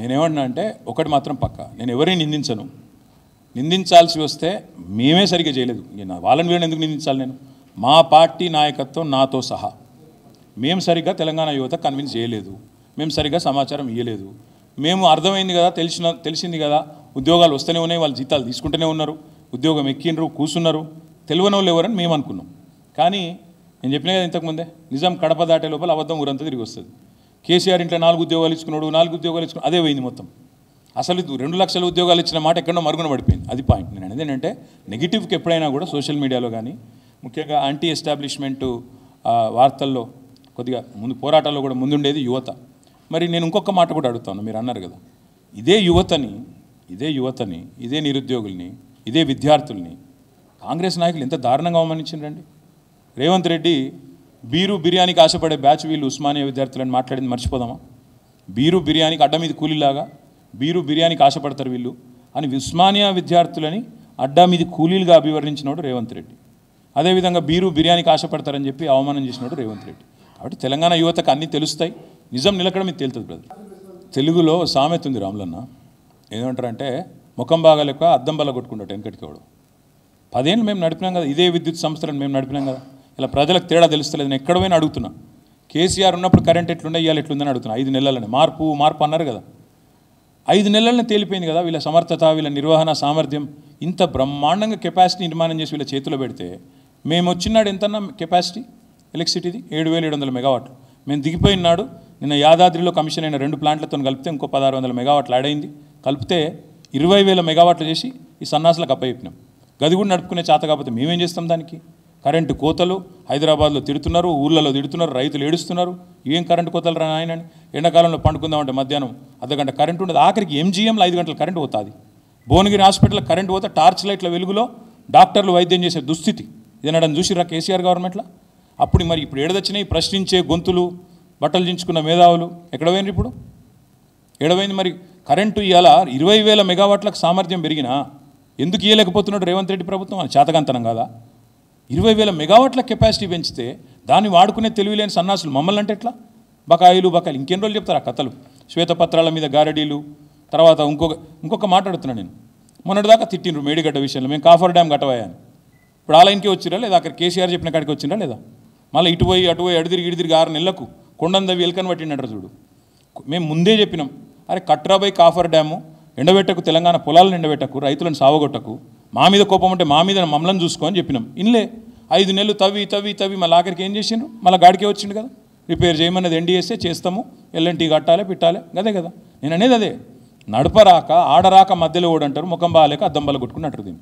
నేనేమన్నా అంటే ఒకటి మాత్రం పక్క, నేను ఎవరిని నిందించను. నిందించాల్సి వస్తే మేమే సరిగ్గా చేయలేదు, వాళ్ళని వీళ్ళని ఎందుకు నిందించాలి? నేను మా పార్టీ నాయకత్వం నాతో సహా మేము సరిగ్గా తెలంగాణ యువత కన్విన్స్ చేయలేదు, మేము సరిగ్గా సమాచారం ఇవ్వలేదు. మేము అర్థమైంది కదా, తెలిసింది కదా, ఉద్యోగాలు వస్తూనే ఉన్నాయి, వాళ్ళు జీతాలు తీసుకుంటూనే ఉన్నారు, ఉద్యోగం ఎక్కినరు కూర్చున్నారు, తెలియని వాళ్ళు ఎవరని మేము అనుకున్నాం. కానీ నేను చెప్పిన కదా ఇంతకుముందే, నిజం కడప దాటే లోపల అబద్ధం ఊరంతా తిరిగి వస్తుంది. కేసీఆర్ ఇంట్లో 4 ఉద్యోగాలు ఇచ్చుకున్నాడు, 4 ఉద్యోగాలు ఇచ్చుకున్నాడు, అదే పోయింది మొత్తం. అసలు 2 లక్షల ఉద్యోగాలు ఇచ్చిన మాట ఎక్కడో మరుగున పడిపోయింది. అది పాయింట్. నేను అనేది ఏంటంటే నెగిటివ్కి ఎప్పుడైనా కూడా సోషల్ మీడియాలో కానీ ముఖ్యంగా యాంటీ ఎస్టాబ్లిష్మెంటు వార్తల్లో కొద్దిగా ముందు పోరాటాల్లో కూడా ముందుండేది యువత. మరి నేను ఇంకొక మాట కూడా అడుగుతాను, మీరు అన్నారు కదా, ఇదే యువతని ఇదే నిరుద్యోగుల్ని ఇదే విద్యార్థుల్ని కాంగ్రెస్ నాయకులు ఎంత దారుణంగా అవమానించిండ్రండి. రేవంత్ రెడ్డి బీరు బిర్యానీకి ఆశపడే బ్యాచ్ వీళ్ళు ఉస్మానియా విద్యార్థులని మాట్లాడింది మర్చిపోదామా? బీరు బిర్యానీకి అడ్డా మీద కూలీలాగా బీరు బిర్యానీకి ఆశపడతారు వీళ్ళు అని ఉస్మానియా విద్యార్థులని అడ్డా మీద కూలీలుగా అభివర్ణించినోడు రేవంత్ రెడ్డి. అదేవిధంగా బీరు బిర్యానీకి ఆశపడతారని చెప్పి అవమానం చేసినోడు రేవంత్ రెడ్డి. కాబట్టి తెలంగాణ యువతకు అన్నీ తెలుస్తాయి, నిజం నిలకడ మీద తేలుతుంది బ్రదర్. తెలుగులో సామెత ఉంది రాములన్న, ఏమంటారంటే ముఖం బాగాలేక అద్దం బల్ల కొట్టుకుంటాడు వెనకటికి వాడు. 10 ఏళ్ళు మేము నడిపినాం కదా, ఇదే విద్యుత్ సంస్థలను మేము నడిపినాం కదా, ఇలా ప్రజలకు తేడా తెలుస్తలేదు. నేను ఎక్కడ పోయినా అడుగుతున్నా, కేసీఆర్ ఉన్నప్పుడు కరెంట్ ఎట్లుండే ఇవాళ ఎట్లుందని అడుగుతున్నా. 5 నెలలని మార్పు అన్నారు కదా, 5 నెలలని తేలిపోయింది కదా. వీళ్ళ సమర్థత, వీళ్ళ నిర్వహణ సామర్థ్యం ఇంత బ్రహ్మాండంగా కెపాసిటీ నిర్మాణం చేసి వీళ్ళ చేతిలో పెడితే, మేము వచ్చినాడు ఎంతన్నా కెపాసిటీ ఎలక్ట్రిసిటీది 7,700 మెగావాట్లు. మేము దిగిపోయినాడు నిన్న యాదాద్రిలో కమిషన్ అయిన 2 ప్లాంట్లతో కలిపితే ఇంకో 1,600 మెగావాట్లు యాడ్ అయింది. కలిపితే 20,000 మెగావాట్లు చేసి ఈ సన్నాసులకు అప్పచెప్పినాం. గది కూడా నడుపుకునే చేత కాకపోతే మేమేం చేస్తాం? దానికి కరెంటు కోతలు హైదరాబాద్లో తిడుతున్నారు, ఊళ్ళలో తిడుతున్నారు, రైతులు ఏడుస్తున్నారు. ఏం కరెంటు కోతలు రా ఆయనని, ఎండాకాలంలో పండుకుందామంటే మధ్యాహ్నం అర్ధగంట కరెంటు ఉండదు. ఆఖరికి ఎంజీఎంలో 5 గంటల కరెంటు పోతుంది. భువనగిరి హాస్పిటల్లో కరెంటు పోతే టార్చ్ లైట్ల వెలుగులో డాక్టర్లు వైద్యం చేసే దుస్థితి ఇదనడం చూసిరా కేసీఆర్ గవర్నమెంట్లో. అప్పుడు మరి ఇప్పుడు ఏడదొచ్చినాయి ప్రశ్నించే గొంతులు, బట్టలు దించుకున్న మేధావులు ఎక్కడ పోయినారు? ఇప్పుడు ఏడవైంది. మరి కరెంటు ఇవాళ 20,000 మెగావాట్లకు సామర్థ్యం పెరిగినా ఎందుకు ఇవ్వలేకపోతున్నాడు రేవంత్ రెడ్డి ప్రభుత్వం? అని చేతకంతనం కాదా? 20,000 మెగావాట్ల కెపాసిటీ పెంచితే దాన్ని వాడుకునే తెలివిలేని సన్నాసులు మమ్మల్ని అంటే ఎట్లా? బకాయిలు ఇంకెన్ని రోజులు చెప్తారు ఆ కథలు? శ్వేతపత్రాల మీద గారడీలు. తర్వాత ఇంకొక మాట్లాడుతున్నా నేను, మొన్నటిదాకా తిట్టిండ్రు మేడిగడ్డ విషయంలో, మేము కాఫర్ డ్యామ్ కట్టవాయని. ఇప్పుడు ఆ లైన్కి వచ్చిరా లేదా? అక్కడ కేసీఆర్ చెప్పిన కాడికి వచ్చిందా లేదా? మళ్ళీ ఇటు పోయి అడుదిరిగి 6 నెలలకు కొండందవి ఎలుకని పట్టిండట చూడు. మేము ముందే చెప్పినాం, అరే కట్రాబై కాఫర్ డ్యాము ఎండబెట్టకు, తెలంగాణ పొలాలను ఎండబెట్టకు, రైతులను సావగొట్టకు, మా మీద కోపం అంటే మా మీద మమ్మల్ని చూసుకో అని చెప్పినాం. ఇన్లే 5 నెలలు తవ్వి మళ్ళీ ఆఖరికి ఏం చేసిండ్రు? మళ్ళీ గాడికే వచ్చిండు కదా. రిపేర్ చేయమన్నది ఎన్డీఎస్ఏ, చేస్తాము, ఎల్ఎన్టీ కట్టాలి పెట్టాలి, అదే కదా నేను అనేది. అదే నడపరాక ఆడరాక మధ్యలో ఓడంటారు, ముఖం బాగాలేక అద్దం బల్ల కొట్టుకున్నట్టు దీన్ని.